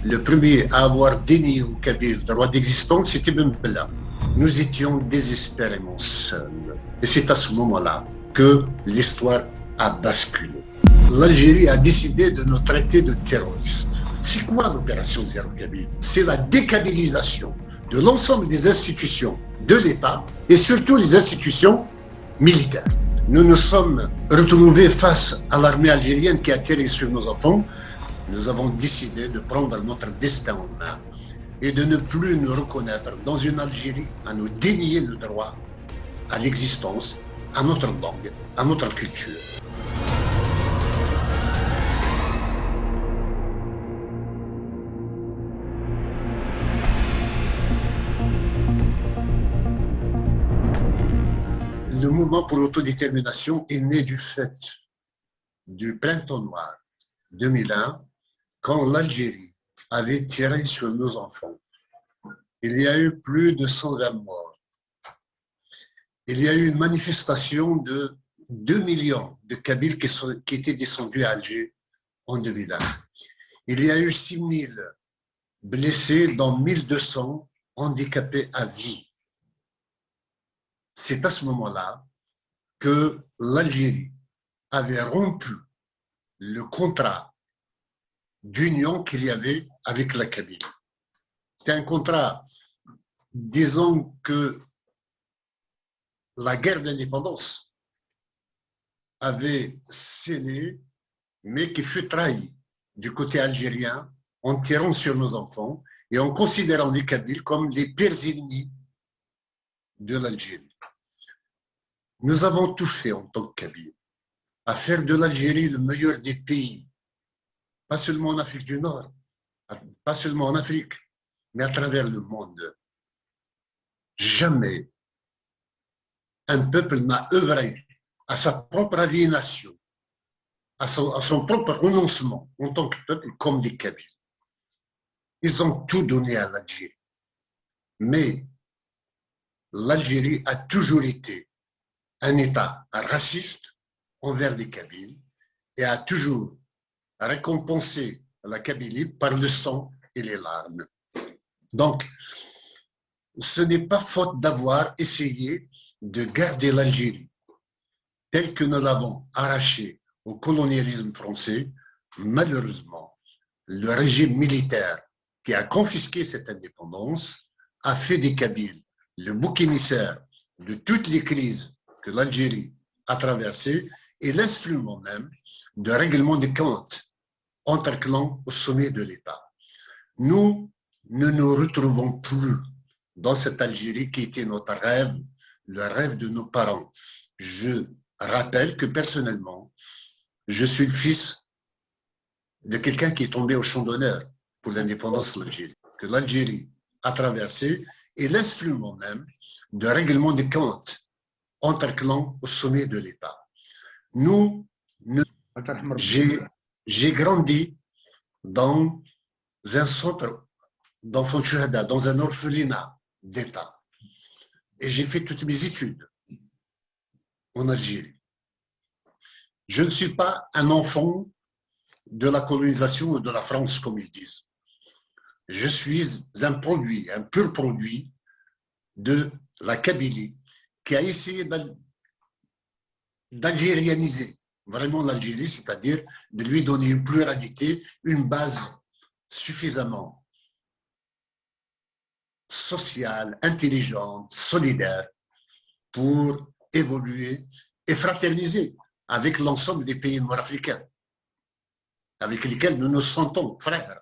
Le premier à avoir dénié au Kabyle le droit d'existence, c'était Ben Bella. Nous étions désespérément seuls. Et c'est à ce moment-là que l'histoire a basculé. L'Algérie a décidé de nous traiter de terroristes. C'est quoi l'opération Zéro Kabyle? C'est la dékabilisation de l'ensemble des institutions de l'État et surtout les institutions militaires. Nous nous sommes retrouvés face à l'armée algérienne qui a tiré sur nos enfants. Nous avons décidé de prendre notre destin en main et de ne plus nous reconnaître dans une Algérie, à nous dénier le droit à l'existence, à notre langue, à notre culture. Le mouvement pour l'autodétermination est né du fait du printemps noir 2001, quand l'Algérie avait tiré sur nos enfants. Il y a eu plus de 120 morts. Il y a eu une manifestation de 2 millions de Kabyles qui étaient descendus à Alger en 2001. Il y a eu 6 000 blessés, dont 1 200 handicapés à vie. C'est à ce moment-là que l'Algérie avait rompu le contrat d'union qu'il y avait avec la Kabylie. C'était un contrat disant que la guerre d'indépendance avait scellé, mais qui fut trahi du côté algérien en tirant sur nos enfants et en considérant les Kabyles comme les pires ennemis de l'Algérie. Nous avons tout fait en tant que Kabyles à faire de l'Algérie le meilleur des pays, pas seulement en Afrique du Nord, pas seulement en Afrique, mais à travers le monde. Jamais un peuple n'a œuvré à sa propre aliénation, à son propre renoncement en tant que peuple comme les Kabyles. Ils ont tout donné à l'Algérie. Mais l'Algérie a toujours été un État raciste envers les Kabyles et a toujours récompensé la Kabylie par le sang et les larmes. Donc, ce n'est pas faute d'avoir essayé de garder l'Algérie telle que nous l'avons arrachée au colonialisme français. Malheureusement, le régime militaire qui a confisqué cette indépendance a fait des Kabyles le bouc émissaire de toutes les crises que l'Algérie a traversées et l'instrument même de règlement des comptes entre clans au sommet de l'État. Nous ne nous retrouvons plus dans cette Algérie qui était notre rêve, le rêve de nos parents. Je rappelle que personnellement, je suis le fils de quelqu'un qui est tombé au champ d'honneur pour l'indépendance de l'Algérie, que l'Algérie a traversé, et l'instrument même de règlement des comptes entre clans au sommet de l'État. J'ai grandi dans un centre d'enfants Shuhada, dans un orphelinat d'État. Et j'ai fait toutes mes études en Algérie. Je ne suis pas un enfant de la colonisation ou de la France, comme ils disent. Je suis un produit, un pur produit de la Kabylie qui a essayé d'algérianiser vraiment l'Algérie, c'est-à-dire de lui donner une pluralité, une base suffisamment sociale, intelligente, solidaire pour évoluer et fraterniser avec l'ensemble des pays nord-africains avec lesquels nous nous sentons frères.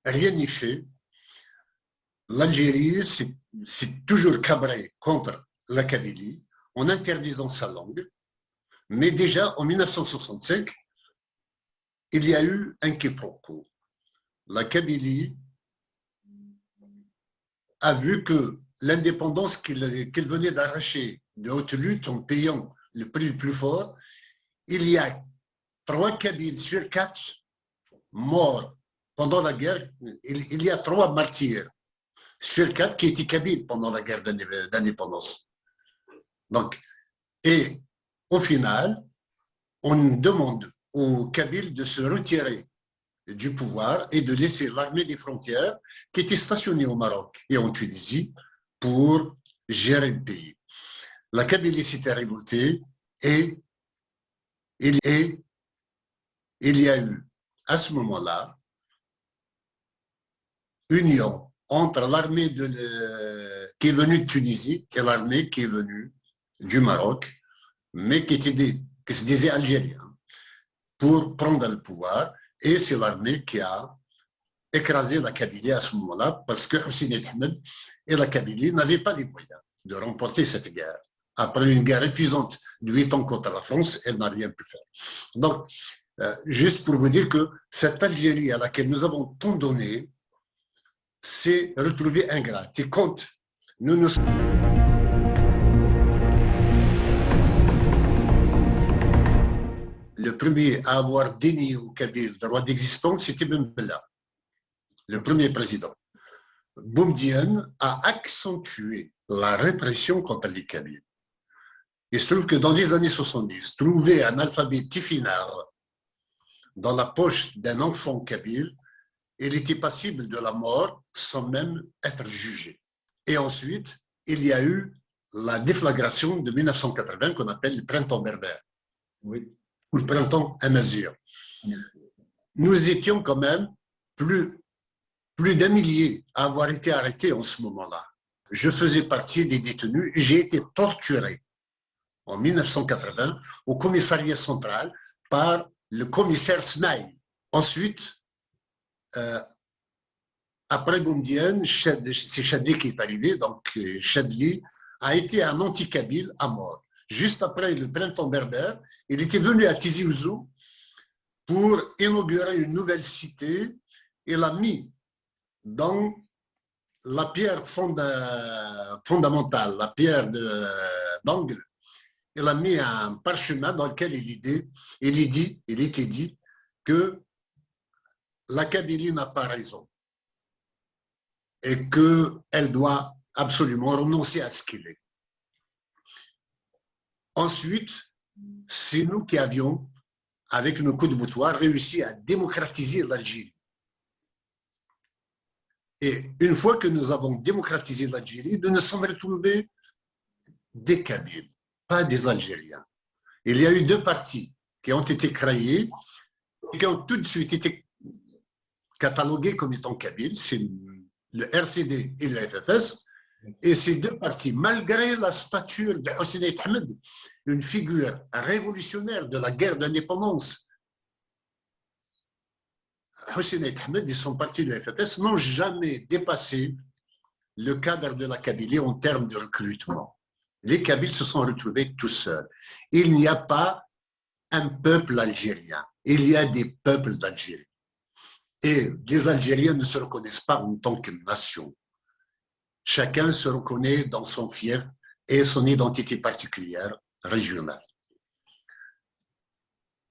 Rien n'y fait. L'Algérie s'est toujours cabrée contre la Kabylie en interdisant sa langue, mais déjà en 1965, il y a eu un quiproquo. La Kabylie a vu que l'indépendance qu'il venait d'arracher de haute lutte en payant le prix le plus fort, il y a 3 Kabyles sur 4 morts pendant la guerre. Il y a 3 martyrs sur 4 qui étaient Kabyles pendant la guerre d'indépendance. Donc, et au final, on demande aux Kabyles de se retirer du pouvoir et de laisser l'armée des frontières qui était stationnée au Maroc et en Tunisie pour gérer le pays. La Kabylie s'était révoltée et il y a eu à ce moment-là union entre l'armée qui est venue de Tunisie et l'armée qui est venue du Maroc, mais qui se disait algérien, pour prendre le pouvoir. Et c'est l'armée qui a écrasé la Kabylie à ce moment-là, parce que Hussein Ahmed et la Kabylie n'avaient pas les moyens de remporter cette guerre. Après une guerre épuisante de 8 ans contre la France, elle n'a rien pu faire. Donc, juste pour vous dire que cette Algérie à laquelle nous avons tant donné s'est retrouvée ingrate. Et quand nous nous le premier à avoir dénié au Kabyle le droit d'existence, c'était Ben Bella, le premier président. Boumedienne a accentué la répression contre les Kabyles. Il se trouve que dans les années 70, trouver un alphabet tifinagh dans la poche d'un enfant kabyle, il était passible de la mort sans même être jugé. Et ensuite, il y a eu la déflagration de 1980 qu'on appelle le printemps berbère, oui, ou le printemps amazigh. Nous étions quand même plus d'un millier à avoir été arrêtés en ce moment-là. Je faisais partie des détenus, j'ai été torturé en 1980 au commissariat central par le commissaire Smaïl. Ensuite, après Boumedienne, c'est Chadli qui est arrivé, donc Chadli a été un anti-kabyle à mort. Juste après le printemps berbère, il était venu à Tizi Ouzou pour inaugurer une nouvelle cité. Il a mis dans la pierre fondamentale, la pierre d'angle, il a mis un parchemin dans lequel il était dit que la Kabylie n'a pas raison et qu'elle doit absolument renoncer à ce qu'il est. Ensuite, c'est nous qui avions, avec nos coups de boutoir, réussi à démocratiser l'Algérie. Et une fois que nous avons démocratisé l'Algérie, nous nous sommes retrouvés des Kabyles, pas des Algériens. Il y a eu deux partis qui ont été créés et qui ont tout de suite été catalogués comme étant Kabyles, c'est le RCD et le FFS. Et ces deux partis, malgré la stature de Hussein Ahmed, une figure révolutionnaire de la guerre d'indépendance, Hussein Ahmed et son parti, le FFS, n'ont jamais dépassé le cadre de la Kabylie en termes de recrutement. Les Kabyles se sont retrouvés tout seuls. Il n'y a pas un peuple algérien, il y a des peuples d'Algérie. Et les Algériens ne se reconnaissent pas en tant que nation. Chacun se reconnaît dans son fief et son identité particulière régionale.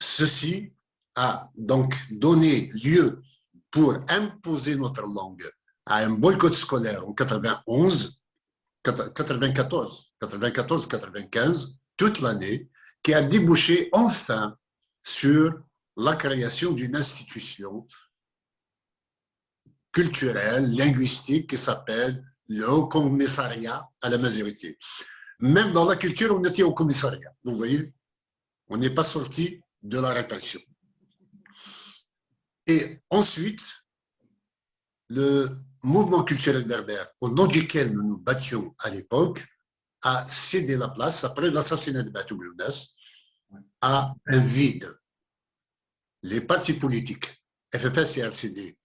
Ceci a donc donné lieu pour imposer notre langue à un boycott scolaire en 94-95, toute l'année, qui a débouché enfin sur la création d'une institution culturelle, linguistique, qui s'appelle le Haut Commissariat à la majorité. Même dans la culture, on était au commissariat. Vous voyez, on n'est pas sorti de la répression. Et ensuite, le mouvement culturel berbère, au nom duquel nous nous battions à l'époque, a cédé la place, après l'assassinat de Batou Blounas, à un vide. Les partis politiques, FFS et RCD,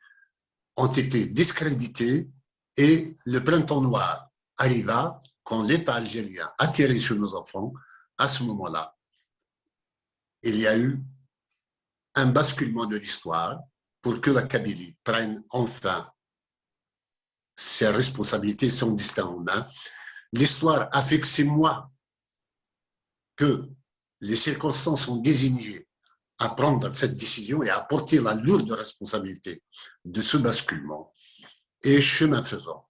ont été discrédités et le printemps noir arriva quand l'État algérien a tiré sur nos enfants. À ce moment-là, il y a eu un basculement de l'histoire pour que la Kabylie prenne enfin ses responsabilités, son destin en main. L'histoire a fait que c'est moi que les circonstances ont désigné à prendre cette décision et à porter la lourde responsabilité de ce basculement. Et chemin faisant,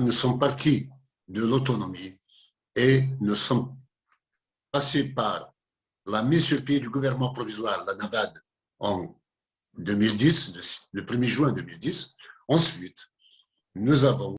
nous sommes partis de l'autonomie et nous sommes passés par la mise sur pied du gouvernement provisoire, la NAVAD, en 2010, le 1er juin 2010. Ensuite, nous avons